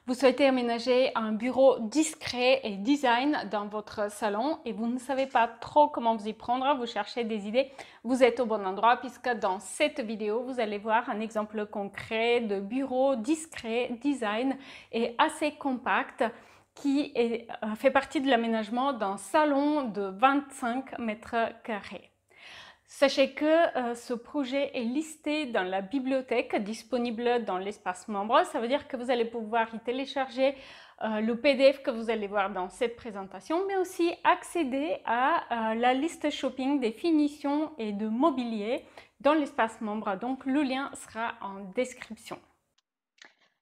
Vous souhaitez aménager un bureau discret et design dans votre salon et vous ne savez pas trop comment vous y prendre, vous cherchez des idées, vous êtes au bon endroit puisque dans cette vidéo, vous allez voir un exemple concret de bureau discret, design et assez compact qui fait partie de l'aménagement d'un salon de 25 mètres carrés. Sachez que ce projet est listé dans la bibliothèque disponible dans l'espace membre. Ça veut dire que vous allez pouvoir y télécharger le PDF que vous allez voir dans cette présentation, mais aussi accéder à la liste shopping des finitions et de mobilier dans l'espace membre. Donc le lien sera en description.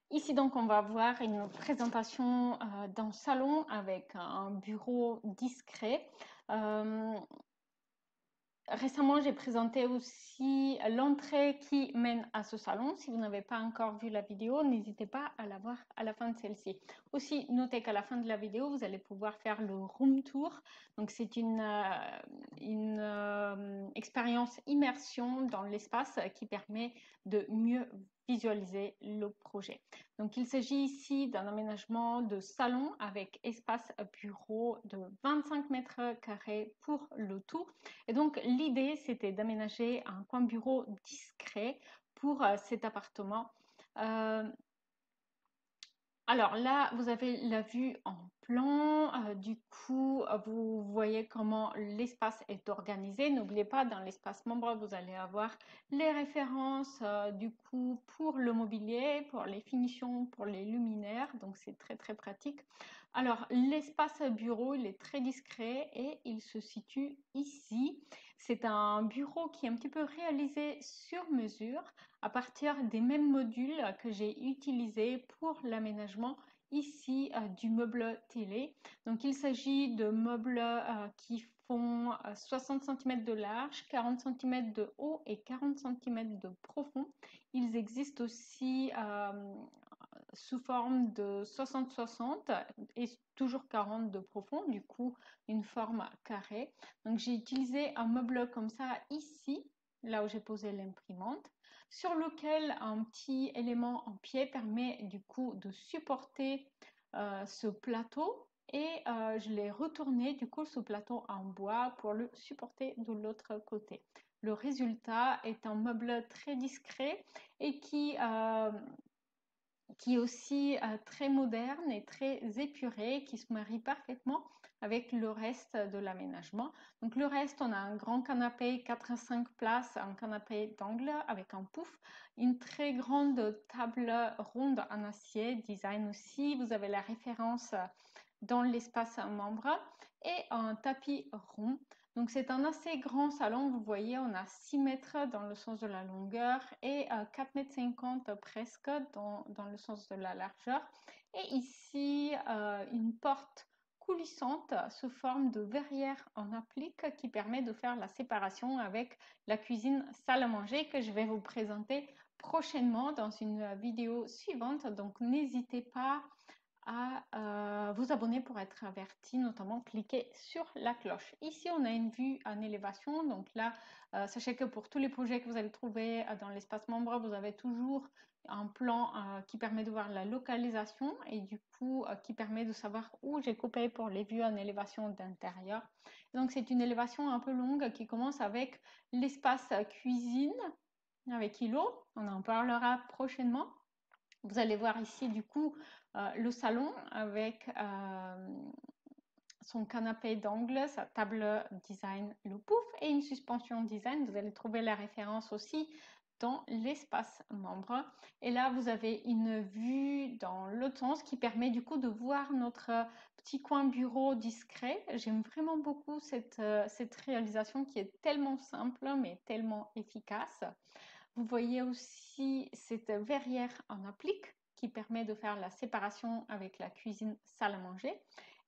Ici donc on va voir une présentation d'un salon avec un bureau discret. Récemment, j'ai présenté aussi l'entrée qui mène à ce salon. Si vous n'avez pas encore vu la vidéo, n'hésitez pas à la voir à la fin de celle-ci. Aussi, notez qu'à la fin de la vidéo, vous allez pouvoir faire le room tour. Donc, c'est une expérience immersion dans l'espace qui permet de mieux visualiser le projet. Donc, il s'agit ici d'un aménagement de salon avec espace bureau de 25 mètres carrés pour le tout. Et donc, l'idée, c'était d'aménager un coin bureau discret pour cet appartement. Alors là, vous avez la vue en plan. Du coup, vous voyez comment l'espace est organisé. N'oubliez pas, dans l'espace membre, vous allez avoir les références du coup pour le mobilier, pour les finitions, pour les luminaires. Donc, c'est très, très pratique. Alors, l'espace bureau, il est très discret et il se situe ici. C'est un bureau qui est un petit peu réalisé sur mesure à partir des mêmes modules que j'ai utilisés pour l'aménagement ici du meuble télé. Donc il s'agit de meubles qui font 60 cm de large, 40 cm de haut et 40 cm de profond. Ils existent aussi sous forme de 60-60 et toujours 40 de profond, du coup une forme carrée. Donc j'ai utilisé un meuble comme ça ici, là où j'ai posé l'imprimante, sur lequel un petit élément en pied permet du coup de supporter ce plateau et je l'ai retourné du coup ce plateau en bois pour le supporter de l'autre côté. Le résultat est un meuble très discret et qui est aussi très moderne et très épuré, qui se marie parfaitement avec le reste de l'aménagement. Donc le reste, on a un grand canapé 4 à 5 places, un canapé d'angle avec un pouf, une très grande table ronde en acier, design aussi. Vous avez la référence dans l'espace membre et un tapis rond. Donc c'est un assez grand salon, vous voyez, on a 6 mètres dans le sens de la longueur et 4,50 m presque dans le sens de la largeur. Et ici, une porte coulissante sous forme de verrière en applique qui permet de faire la séparation avec la cuisine salle à manger que je vais vous présenter prochainement dans une vidéo suivante. Donc n'hésitez pas à vous abonner pour être averti, notamment cliquez sur la cloche. Ici, on a une vue en élévation. Donc là, sachez que pour tous les projets que vous allez trouver dans l'espace membre, vous avez toujours un plan qui permet de voir la localisation et du coup qui permet de savoir où j'ai coupé pour les vues en élévation d'intérieur. Donc c'est une élévation un peu longue qui commence avec l'espace cuisine avec îlot. On en parlera prochainement. Vous allez voir ici du coup le salon avec son canapé d'angle, sa table design le pouf et une suspension design. Vous allez trouver la référence aussi dans l'espace membre. Et là, vous avez une vue dans l'autre sens qui permet du coup de voir notre petit coin bureau discret. J'aime vraiment beaucoup cette réalisation qui est tellement simple mais tellement efficace. Vous voyez aussi cette verrière en applique qui permet de faire la séparation avec la cuisine salle à manger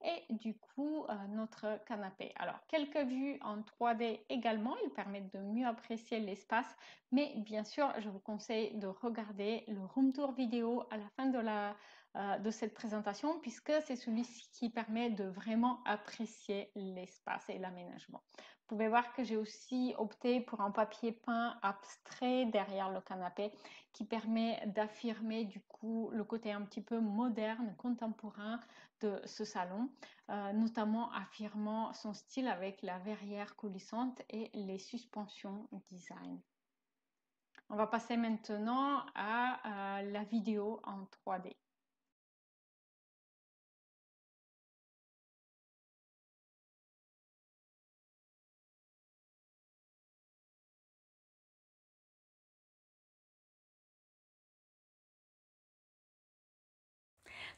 et du coup notre canapé. Alors quelques vues en 3D également, ils permettent de mieux apprécier l'espace, mais bien sûr je vous conseille de regarder le room tour vidéo à la fin de la de cette présentation puisque c'est celui-ci qui permet de vraiment apprécier l'espace et l'aménagement. Vous pouvez voir que j'ai aussi opté pour un papier peint abstrait derrière le canapé qui permet d'affirmer du coup le côté un petit peu moderne, contemporain de ce salon, notamment affirmant son style avec la verrière coulissante et les suspensions design. On va passer maintenant à la vidéo en 3D.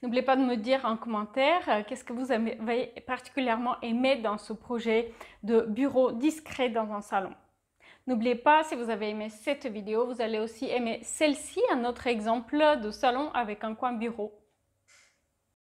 N'oubliez pas de me dire en commentaire qu'est-ce que vous avez particulièrement aimé dans ce projet de bureau discret dans un salon. N'oubliez pas, si vous avez aimé cette vidéo, vous allez aussi aimer celle-ci, un autre exemple de salon avec un coin bureau.